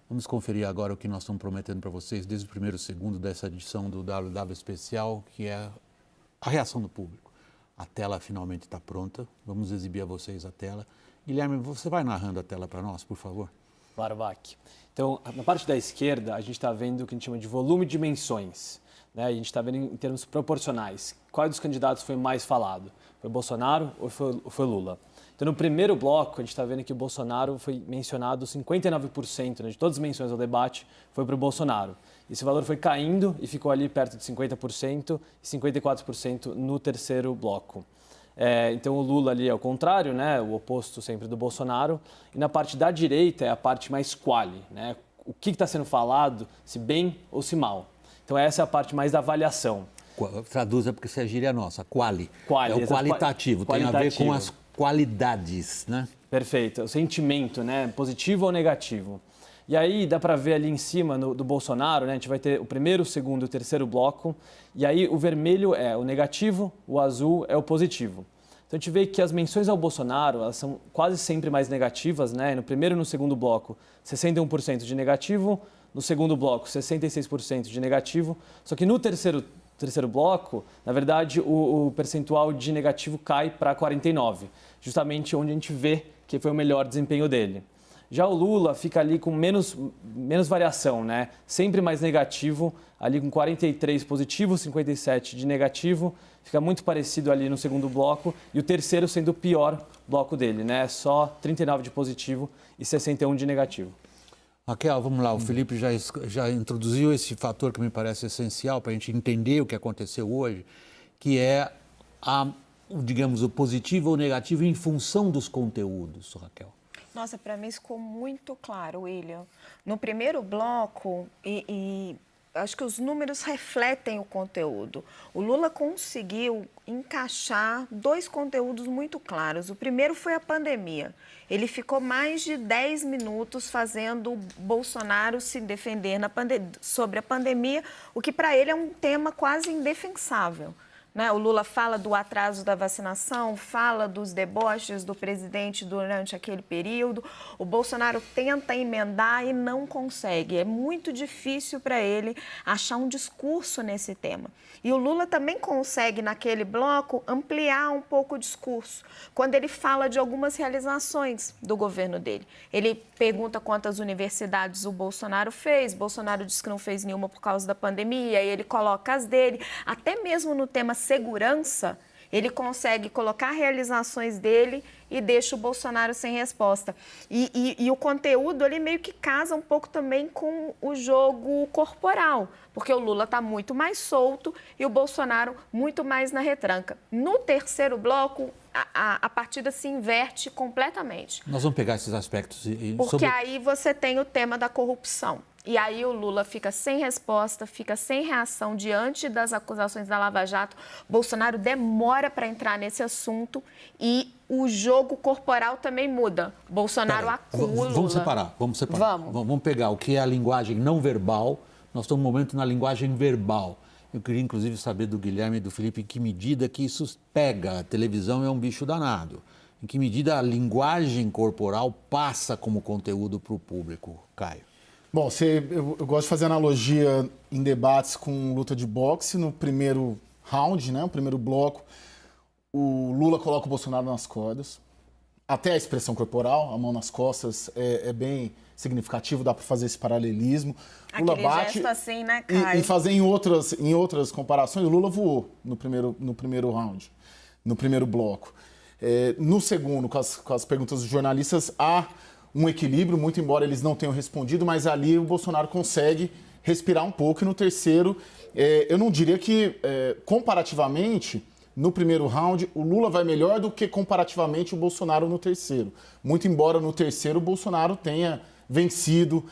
Vamos conferir agora o que nós estamos prometendo para vocês desde o primeiro segundo dessa edição do WW Especial, que é a reação do público. A tela finalmente está pronta, vamos exibir a vocês a tela. Guilherme, você vai narrando a tela para nós, por favor? Claro, Vac. Então, na parte da esquerda, a gente está vendo o que a gente chama de volume de menções. Né? A gente está vendo em termos proporcionais. Qual dos candidatos foi mais falado? Foi Bolsonaro ou foi Lula? Então, no primeiro bloco, a gente está vendo que o Bolsonaro foi mencionado 59%, né, de todas as menções ao debate, foi para o Bolsonaro. Esse valor foi caindo e ficou ali perto de 50% e 54% no terceiro bloco. Então, o Lula ali é o contrário, né, o oposto sempre do Bolsonaro. E na parte da direita é a parte mais quali, né, o que está sendo falado, se bem ou se mal. Então, essa é a parte mais da avaliação. Traduza, porque isso é gíria nossa, quali. Quali, é o qualitativo, tem a ver com as qualidades, né? Perfeito, o sentimento, né, positivo ou negativo. E aí dá para ver ali em cima do Bolsonaro, né, a gente vai ter o primeiro, o segundo e o terceiro bloco, e aí o vermelho é o negativo, o azul é o positivo. Então a gente vê que as menções ao Bolsonaro, elas são quase sempre mais negativas, né? No primeiro e no segundo bloco, 61% de negativo, no segundo bloco, 66% de negativo, só que no terceiro bloco, na verdade, o percentual de negativo cai para 49%, justamente onde a gente vê que foi o melhor desempenho dele. Já o Lula fica ali com menos variação, né? Sempre mais negativo, ali com 43 positivo, 57 de negativo, fica muito parecido ali no segundo bloco, e o terceiro sendo o pior bloco dele, né? Só 39 de positivo e 61 de negativo. Raquel, vamos lá, o Felipe já introduziu esse fator que me parece essencial para a gente entender o que aconteceu hoje, que é, digamos, o positivo ou negativo em função dos conteúdos, Raquel. Nossa, para mim isso ficou muito claro, William. No primeiro bloco, acho que os números refletem o conteúdo. O Lula conseguiu encaixar dois conteúdos muito claros. O primeiro foi a pandemia. Ele ficou mais de 10 minutos fazendo o Bolsonaro se defender sobre a pandemia, o que para ele é um tema quase indefensável. O Lula fala do atraso da vacinação, fala dos deboches do presidente durante aquele período. O Bolsonaro tenta emendar e não consegue. É muito difícil para ele achar um discurso nesse tema. E o Lula também consegue, naquele bloco, ampliar um pouco o discurso, quando ele fala de algumas realizações do governo dele. Ele pergunta quantas universidades o Bolsonaro fez. Bolsonaro disse que não fez nenhuma por causa da pandemia, e ele coloca as dele. Até mesmo no tema segurança, ele consegue colocar realizações dele e deixa o Bolsonaro sem resposta. E o conteúdo ali meio que casa um pouco também com o jogo corporal, porque o Lula está muito mais solto e o Bolsonaro muito mais na retranca. No terceiro bloco, a partida se inverte completamente. Nós vamos pegar esses aspectos. Porque aí você tem o tema da corrupção. E aí o Lula fica sem resposta, fica sem reação diante das acusações da Lava Jato. Bolsonaro demora para entrar nesse assunto e o jogo corporal também muda. Bolsonaro acua. Vamos separar. Vamos pegar o que é a linguagem não verbal. Nós estamos no momento na linguagem verbal. Eu queria, inclusive, saber do Guilherme e do Felipe em que medida que isso pega. A televisão é um bicho danado. Em que medida a linguagem corporal passa como conteúdo para o público, Caio? Bom, eu gosto de fazer analogia em debates com luta de boxe. No primeiro round, né, o primeiro bloco, o Lula coloca o Bolsonaro nas cordas. Até a expressão corporal, a mão nas costas, é bem significativo, dá para fazer esse paralelismo. Aquele Lula bate, gesto assim, né, Caio? E fazer em outras comparações, o Lula voou no primeiro round, no primeiro bloco. No segundo, com as perguntas dos jornalistas, há um equilíbrio, muito embora eles não tenham respondido, mas ali o Bolsonaro consegue respirar um pouco. E no terceiro, eu não diria que, comparativamente, no primeiro round, o Lula vai melhor do que comparativamente o Bolsonaro no terceiro. Muito embora no terceiro o Bolsonaro tenha vencido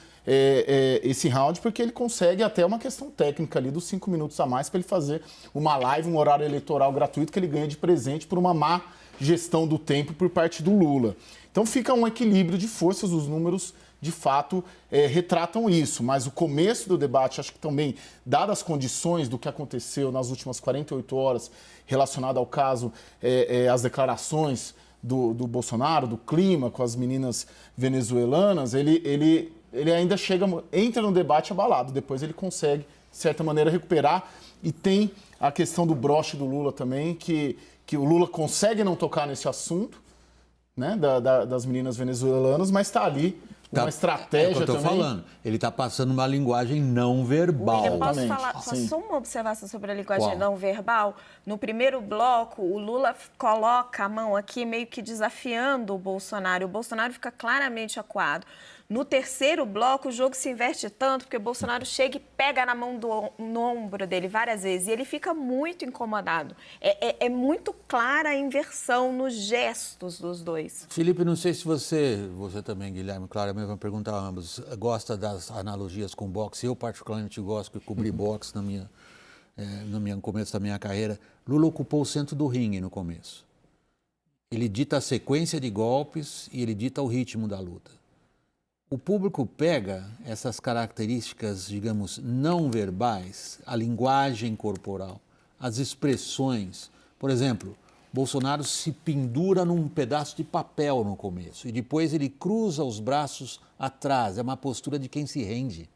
esse round, porque ele consegue até uma questão técnica ali dos 5 minutos a mais para ele fazer uma live, um horário eleitoral gratuito que ele ganha de presente por uma má gestão do tempo por parte do Lula. Então fica um equilíbrio de forças, os números de fato retratam isso, mas o começo do debate, acho que também, dadas as condições do que aconteceu nas últimas 48 horas relacionado ao caso, as declarações do Bolsonaro, do clima com as meninas venezuelanas, ele ele ainda entra no debate abalado, depois ele consegue, de certa maneira, recuperar. E tem a questão do broche do Lula também, que o Lula consegue não tocar nesse assunto, né, das meninas venezuelanas, mas está ali uma estratégia que eu tô também. falando. Ele está passando uma linguagem não verbal. William, posso Exatamente, falar sim. só uma observação sobre a linguagem Qual? não verbal? No primeiro bloco, o Lula coloca a mão aqui meio que desafiando o Bolsonaro fica claramente acuado. No terceiro bloco, o jogo se inverte tanto, porque o Bolsonaro chega e pega na mão no ombro dele várias vezes, e ele fica muito incomodado. É muito clara a inversão nos gestos dos dois. Felipe, não sei se você também, Guilherme, claro, eu vou perguntar a ambos, gosta das analogias com boxe. Eu particularmente gosto, porque cobri boxe no começo da minha carreira. Lula ocupou o centro do ringue no começo. Ele dita a sequência de golpes e ele dita o ritmo da luta. O público pega essas características, digamos, não verbais, a linguagem corporal, as expressões. Por exemplo, Bolsonaro se pendura num pedaço de papel no começo e depois ele cruza os braços atrás. É uma postura de quem se rende.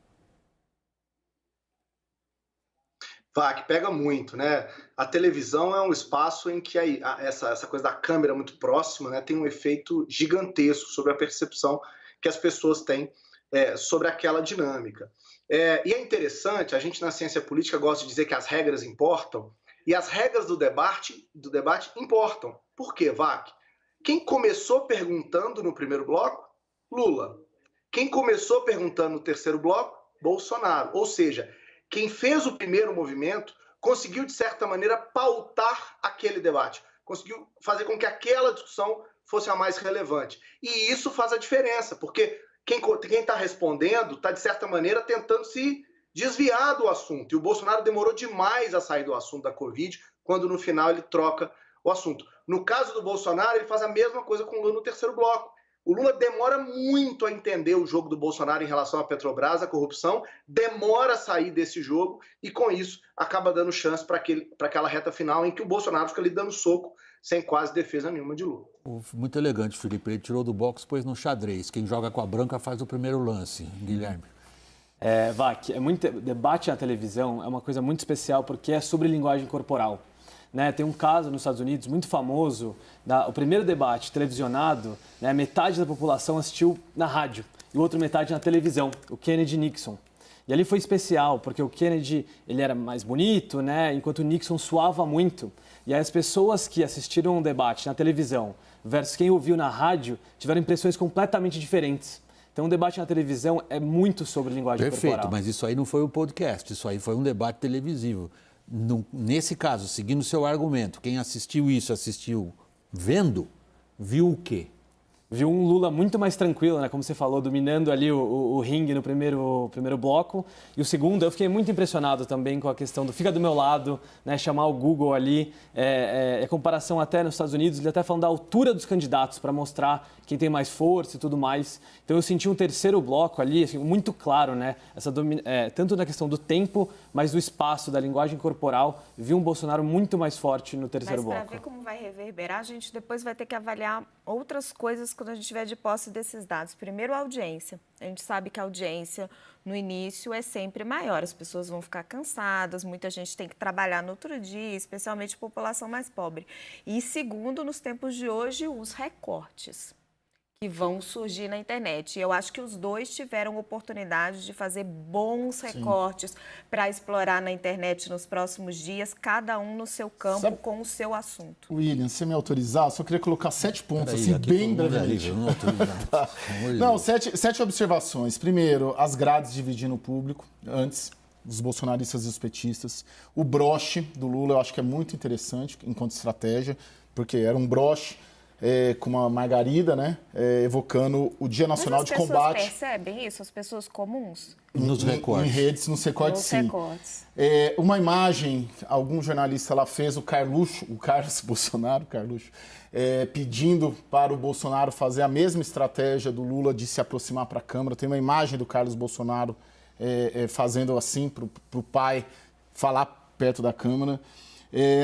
Que pega muito, né? A televisão é um espaço em que essa coisa da câmera muito próxima, né, tem um efeito gigantesco sobre a percepção que as pessoas têm sobre aquela dinâmica. E é interessante, a gente na ciência política gosta de dizer que as regras importam, e as regras do debate importam. Por quê, Vac? Quem começou perguntando no primeiro bloco? Lula. Quem começou perguntando no terceiro bloco? Bolsonaro. Ou seja, quem fez o primeiro movimento conseguiu, de certa maneira, pautar aquele debate, conseguiu fazer com que aquela discussão fosse a mais relevante. E isso faz a diferença, porque quem está respondendo está, de certa maneira, tentando se desviar do assunto. E o Bolsonaro demorou demais a sair do assunto da Covid, quando no final ele troca o assunto. No caso do Bolsonaro, ele faz a mesma coisa com o Lula no terceiro bloco. O Lula demora muito a entender o jogo do Bolsonaro em relação à Petrobras, à corrupção, demora a sair desse jogo e, com isso, acaba dando chance para aquela reta final em que o Bolsonaro fica ali dando soco sem quase defesa nenhuma de Lula. Muito elegante, Felipe. Ele tirou do boxe, pôs no xadrez. Quem joga com a branca faz o primeiro lance. Guilherme. Vac, debate na televisão é uma coisa muito especial porque é sobre linguagem corporal. Né? Tem um caso nos Estados Unidos muito famoso, o primeiro debate televisionado, né, metade da população assistiu na rádio e o outro metade na televisão, o Kennedy e Nixon. E ali foi especial, porque o Kennedy ele era mais bonito, né, enquanto o Nixon suava muito. E aí as pessoas que assistiram o debate na televisão versus quem ouviu na rádio tiveram impressões completamente diferentes. Então, o debate na televisão é muito sobre linguagem corporal. Perfeito, mas isso aí não foi um podcast, isso aí foi um debate televisivo. Nesse caso, seguindo o seu argumento, quem assistiu isso, assistiu vendo, viu o quê? Viu um Lula muito mais tranquilo, né? Como você falou, dominando ali o ringue no primeiro bloco. E o segundo, eu fiquei muito impressionado também com a questão do fica do meu lado, né? Chamar o Google ali. Comparação até nos Estados Unidos, ele até falando da altura dos candidatos para mostrar quem tem mais força e tudo mais. Então eu senti um terceiro bloco ali, assim, muito claro, né? Tanto na questão do tempo, mas do espaço, da linguagem corporal. Vi um Bolsonaro muito mais forte no terceiro bloco. Mas para ver como vai reverberar, a gente depois vai ter que avaliar outras coisas quando a gente tiver de posse desses dados. Primeiro, a audiência. A gente sabe que a audiência, no início, é sempre maior. As pessoas vão ficar cansadas, muita gente tem que trabalhar no outro dia, especialmente a população mais pobre. E segundo, nos tempos de hoje, os recortes que vão surgir na internet. E eu acho que os dois tiveram oportunidade de fazer bons recortes para explorar na internet nos próximos dias, cada um no seu campo, com o seu assunto. William, se me autorizar, só queria colocar 7 pontos, assim, bem brevemente. Não, 7 observações. Primeiro, as grades dividindo o público, antes dos bolsonaristas e dos petistas. O broche do Lula, eu acho que é muito interessante enquanto estratégia, porque era um broche com uma margarida, né? Evocando o Dia Nacional de Combate. As pessoas percebem isso? As pessoas comuns? Nos recortes. Em redes, nos recortes, sim. Uma imagem, algum jornalista lá fez, o Carlos Bolsonaro, pedindo para o Bolsonaro fazer a mesma estratégia do Lula de se aproximar para a Câmara. Tem uma imagem do Carlos Bolsonaro fazendo assim para o pai falar perto da Câmara.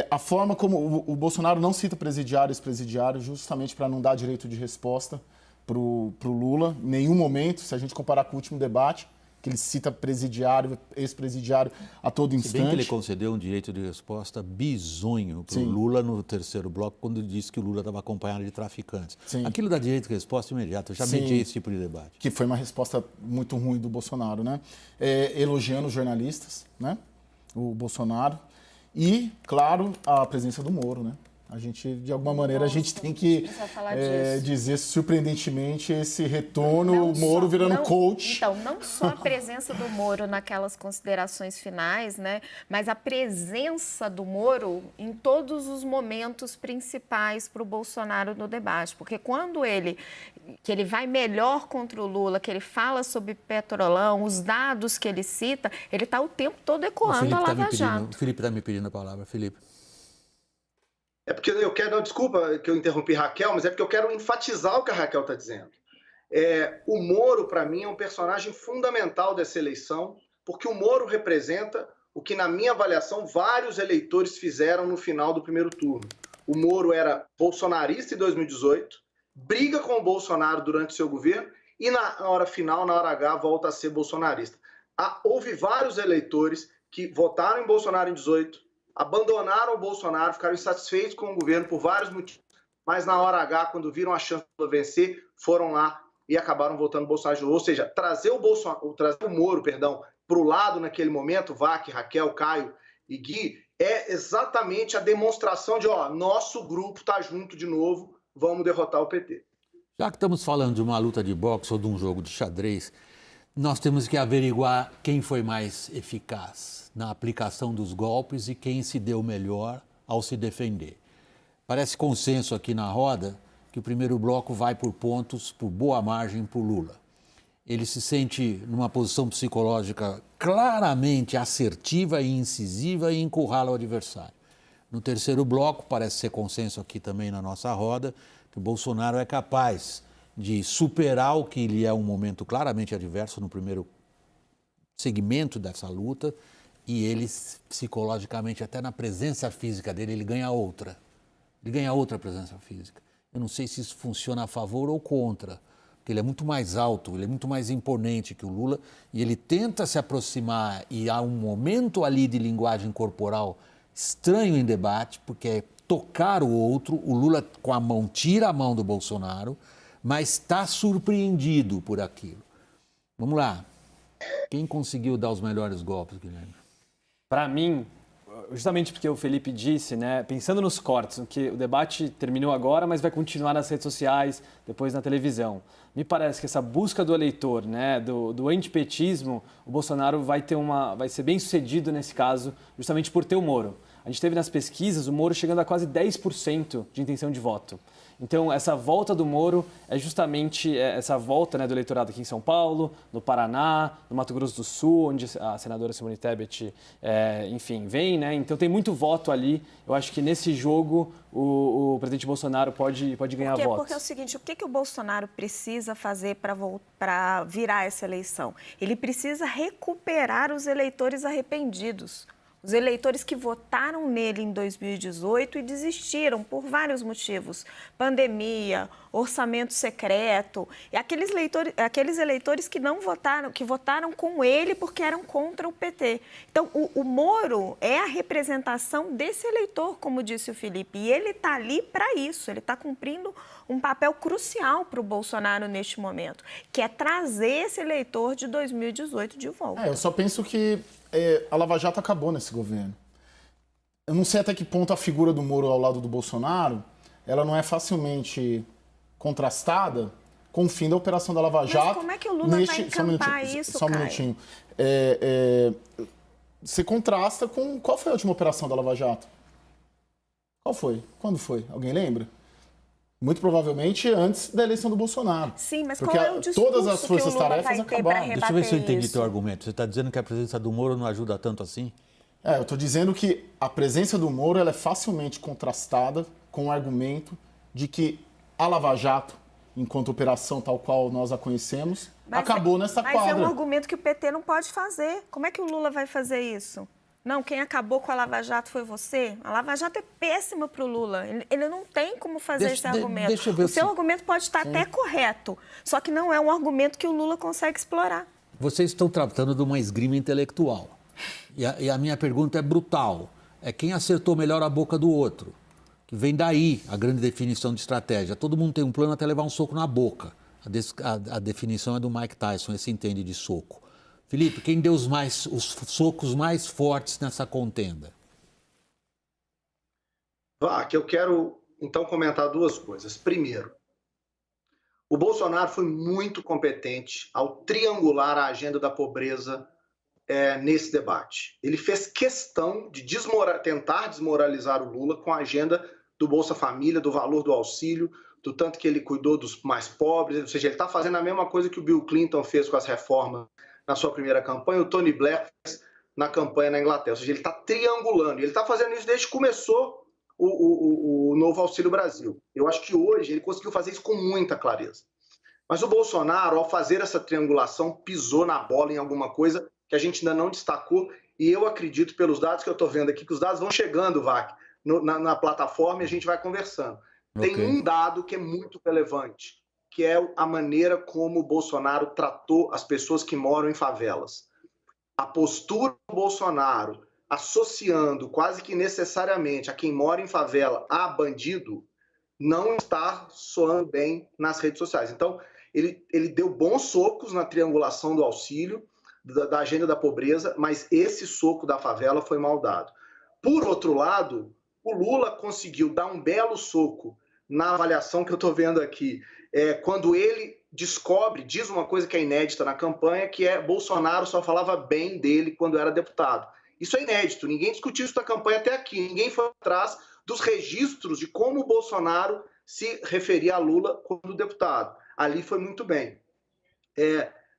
A forma como o Bolsonaro não cita presidiário e ex-presidiário justamente para não dar direito de resposta pro Lula, em nenhum momento, se a gente comparar com o último debate, que ele cita presidiário, ex-presidiário a todo Se instante. bem que ele concedeu um direito de resposta bizonho para o Lula no terceiro bloco, quando disse que o Lula estava acompanhado de traficantes. Sim. Aquilo dá direito de resposta imediata. Eu já mediei esse tipo de debate. Que foi uma resposta muito ruim do Bolsonaro, né? Elogiando os jornalistas, né? O Bolsonaro. E, claro, a presença do Moro, né? A gente, de alguma maneira, a gente tem que dizer, surpreendentemente, esse retorno, o Moro virando coach. Então, não só a presença do Moro naquelas considerações finais, né, mas a presença do Moro em todos os momentos principais para o Bolsonaro no debate. Porque quando ele vai melhor contra o Lula, que ele fala sobre Petrolão, os dados que ele cita, ele está o tempo todo ecoando a Lava Jato. O Felipe está me pedindo a palavra. Felipe. É porque eu quero, não, desculpa que eu interrompi Raquel, mas é porque eu quero enfatizar o que a Raquel está dizendo. O Moro, para mim, é um personagem fundamental dessa eleição, porque o Moro representa o que, na minha avaliação, vários eleitores fizeram no final do primeiro turno. O Moro era bolsonarista em 2018, briga com o Bolsonaro durante seu governo e, na hora final, na hora H, volta a ser bolsonarista. Houve vários eleitores que votaram em Bolsonaro em 2018, abandonaram o Bolsonaro, ficaram insatisfeitos com o governo por vários motivos, mas na hora H, quando viram a chance de vencer, foram lá e acabaram votando Bolsonaro. Ou seja, trazer o Moro, para o lado naquele momento, Vac, Raquel, Caio e Gui, é exatamente a demonstração de, nosso grupo está junto de novo, vamos derrotar o PT. Já que estamos falando de uma luta de boxe ou de um jogo de xadrez, nós temos que averiguar quem foi mais eficaz na aplicação dos golpes e quem se deu melhor ao se defender. Parece consenso aqui na roda que o primeiro bloco vai por pontos, por boa margem, para o Lula. Ele se sente numa posição psicológica claramente assertiva e incisiva e encurrala o adversário. No terceiro bloco, parece ser consenso aqui também na nossa roda, que o Bolsonaro é capaz de superar o que lhe é um momento claramente adverso no primeiro segmento dessa luta, e ele, psicologicamente, até na presença física dele, ele ganha outra. Ele ganha outra presença física. Eu não sei se isso funciona a favor ou contra, porque ele é muito mais alto, ele é muito mais imponente que o Lula, e ele tenta se aproximar, e há um momento ali de linguagem corporal estranho em debate, porque é tocar o outro. O Lula, com a mão, tira a mão do Bolsonaro, mas está surpreendido por aquilo. Vamos lá. Quem conseguiu dar os melhores golpes, Guilherme? Para mim, justamente porque o Felipe disse, né, pensando nos cortes, que o debate terminou agora, mas vai continuar nas redes sociais, depois na televisão. Me parece que essa busca do eleitor, né, do antipetismo, o Bolsonaro vai ser bem sucedido nesse caso, justamente por ter o Moro. A gente teve nas pesquisas o Moro chegando a quase 10% de intenção de voto. Então, essa volta do Moro é justamente essa volta, né, do eleitorado aqui em São Paulo, no Paraná, no Mato Grosso do Sul, onde a senadora Simone Tebet, enfim, vem, né? Então, tem muito voto ali. Eu acho que nesse jogo o presidente Bolsonaro pode ganhar votos. Porque é o seguinte, o que o Bolsonaro precisa fazer para virar essa eleição? Ele precisa recuperar os eleitores arrependidos. Os eleitores que votaram nele em 2018 e desistiram por vários motivos. Pandemia, orçamento secreto. E aqueles eleitores que não votaram, que votaram com ele porque eram contra o PT. Então, o Moro é a representação desse eleitor, como disse o Felipe. E ele está ali para isso. Ele está cumprindo um papel crucial para o Bolsonaro neste momento, que é trazer esse eleitor de 2018 de volta. Eu só penso que a Lava Jato acabou nesse governo. Eu não sei até que ponto a figura do Moro ao lado do Bolsonaro, ela não é facilmente contrastada com o fim da operação da Lava Jato. Mas como é que o Lula vai encampar isso, Só um minutinho. Você contrasta com... Qual foi a última operação da Lava Jato? Qual foi? Quando foi? Alguém lembra? Muito provavelmente antes da eleição do Bolsonaro. Sim, mas porque qual é o discurso todas as forças-tarefas acabaram. Deixa eu ver se eu entendi teu argumento. Você está dizendo que a presença do Moro não ajuda tanto assim? Eu estou dizendo que a presença do Moro ela é facilmente contrastada com o argumento de que a Lava Jato, enquanto operação tal qual nós a conhecemos, acabou nessa quadra. Mas é um argumento que o PT não pode fazer. Como é que o Lula vai fazer isso? Não, quem acabou com a Lava Jato foi você. A Lava Jato é péssima para o Lula. Ele não tem como fazer esse argumento. Deixa eu ver o seu argumento pode estar até correto, só que não é um argumento que o Lula consegue explorar. Vocês estão tratando de uma esgrima intelectual. E a minha pergunta é brutal. É quem acertou melhor a boca do outro. Que vem daí a grande definição de estratégia. Todo mundo tem um plano até levar um soco na boca. A definição é do Mike Tyson, esse entende de soco. Felipe, quem deu os socos mais fortes nessa contenda? Que eu quero, então, comentar duas coisas. Primeiro, o Bolsonaro foi muito competente ao triangular a agenda da pobreza nesse debate. Ele fez questão de tentar desmoralizar o Lula com a agenda do Bolsa Família, do valor do auxílio, do tanto que ele cuidou dos mais pobres, ou seja, ele está fazendo a mesma coisa que o Bill Clinton fez com as reformas na sua primeira campanha, o Tony Blair fez na campanha na Inglaterra. Ou seja, ele está triangulando. E ele está fazendo isso desde que começou o novo Auxílio Brasil. Eu acho que hoje ele conseguiu fazer isso com muita clareza. Mas o Bolsonaro, ao fazer essa triangulação, pisou na bola em alguma coisa que a gente ainda não destacou. E eu acredito, pelos dados que eu estou vendo aqui, que os dados vão chegando, Vac, na plataforma e a gente vai conversando. Okay. Tem um dado que é muito relevante, que é a maneira como o Bolsonaro tratou as pessoas que moram em favelas. A postura do Bolsonaro, associando quase que necessariamente a quem mora em favela a bandido, não está soando bem nas redes sociais. Então, ele deu bons socos na triangulação do auxílio, da agenda da pobreza, mas esse soco da favela foi mal dado. Por outro lado, o Lula conseguiu dar um belo soco na avaliação que eu estou vendo aqui, quando ele diz uma coisa que é inédita na campanha, que é Bolsonaro só falava bem dele quando era deputado. Isso é inédito, ninguém discutiu isso na campanha até aqui, ninguém foi atrás dos registros de como o Bolsonaro se referia a Lula quando deputado. Ali foi muito bem.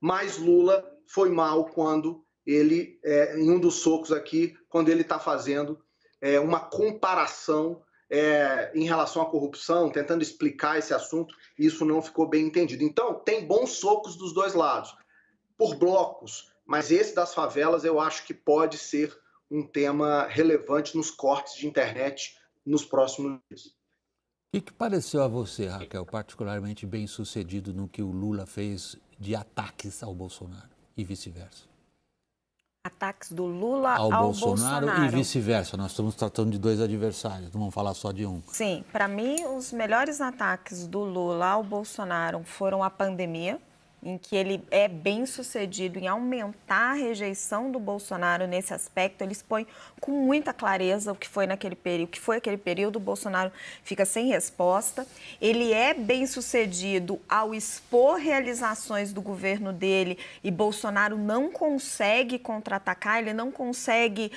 Mas Lula foi mal quando ele, em um dos socos aqui, quando ele está fazendo uma comparação em relação à corrupção, tentando explicar esse assunto, e isso não ficou bem entendido. Então, tem bons socos dos dois lados, por blocos, mas esse das favelas eu acho que pode ser um tema relevante nos cortes de internet nos próximos dias. O que pareceu a você, Raquel, particularmente bem sucedido no que o Lula fez de ataques ao Bolsonaro e vice-versa? Ataques do Lula ao Bolsonaro e vice-versa. Nós estamos tratando de dois adversários, não vamos falar só de um. Sim, para mim, os melhores ataques do Lula ao Bolsonaro foram a pandemia, em que ele é bem sucedido em aumentar a rejeição do Bolsonaro nesse aspecto. Ele expõe com muita clareza o que foi aquele período, o Bolsonaro fica sem resposta. Ele é bem sucedido ao expor realizações do governo dele e Bolsonaro não consegue contra-atacar, ele não consegue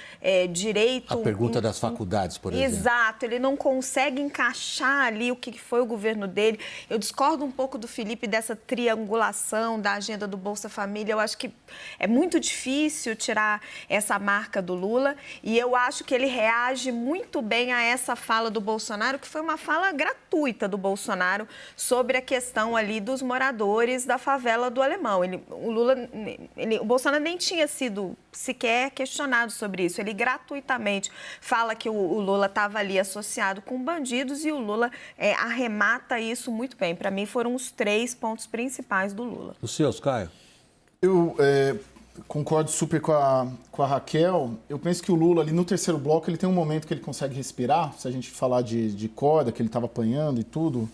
direito... A pergunta das faculdades, por exemplo. Exato, ele não consegue encaixar ali o que foi o governo dele. Eu discordo um pouco do Felipe dessa triangulação da agenda do Bolsa Família. Eu acho que é muito difícil tirar essa marca do Lula e eu acho que ele reage muito bem a essa fala do Bolsonaro, que foi uma fala gratuita do Bolsonaro sobre a questão ali dos moradores da favela do Alemão. O Bolsonaro nem tinha sido sequer questionado sobre isso. Ele gratuitamente fala que o Lula estava ali associado com bandidos e o Lula arremata isso muito bem. Para mim, foram os 3 pontos principais do Lula. Os seus, Caio? Eu concordo super com a Raquel. Eu penso que o Lula, ali no terceiro bloco, ele tem um momento que ele consegue respirar. Se a gente falar de corda, que ele estava apanhando e tudo,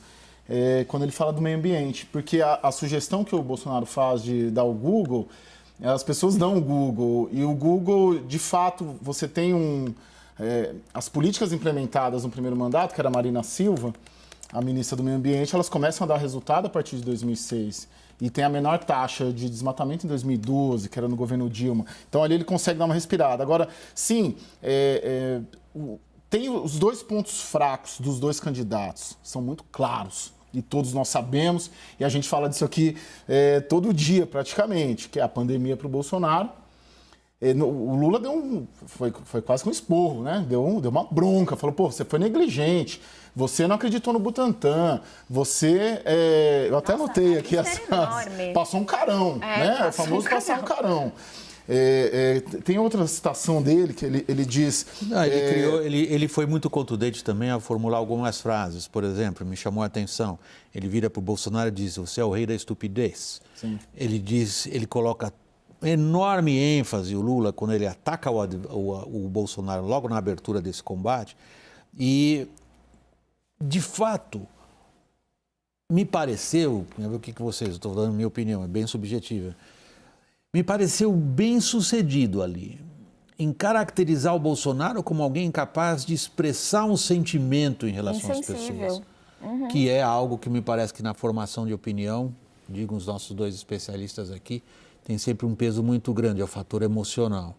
quando ele fala do meio ambiente. Porque a sugestão que o Bolsonaro faz de dar o Google, as pessoas dão o Google. E o Google, de fato, você tem as políticas implementadas no primeiro mandato, que era a Marina Silva, a ministra do Meio Ambiente, elas começam a dar resultado a partir de 2006. E tem a menor taxa de desmatamento em 2012, que era no governo Dilma. Então, ali ele consegue dar uma respirada. Agora, sim, tem os 2 pontos fracos dos 2 candidatos. São muito claros. E todos nós sabemos, e a gente fala disso aqui todo dia, praticamente, que é a pandemia para o Bolsonaro. O Lula foi quase que um esporro, né? Deu uma bronca, falou, pô, você foi negligente, você não acreditou no Butantan, você... eu até anotei aqui, passou um carão, né? O famoso passar um carão. Tem outra citação dele que ele diz... Ele foi muito contundente também a formular algumas frases. Por exemplo, me chamou a atenção. Ele vira para o Bolsonaro e diz: você é o rei da estupidez. Sim. Ele coloca enorme ênfase, o Lula, quando ele ataca o Bolsonaro logo na abertura desse combate. E, de fato, me pareceu, o que vocês, estou dando minha opinião, é bem subjetiva, me pareceu bem sucedido ali, em caracterizar o Bolsonaro como alguém capaz de expressar um sentimento em relação às pessoas. Que é algo que me parece que na formação de opinião, digo os nossos dois especialistas aqui, tem sempre um peso muito grande, é o fator emocional.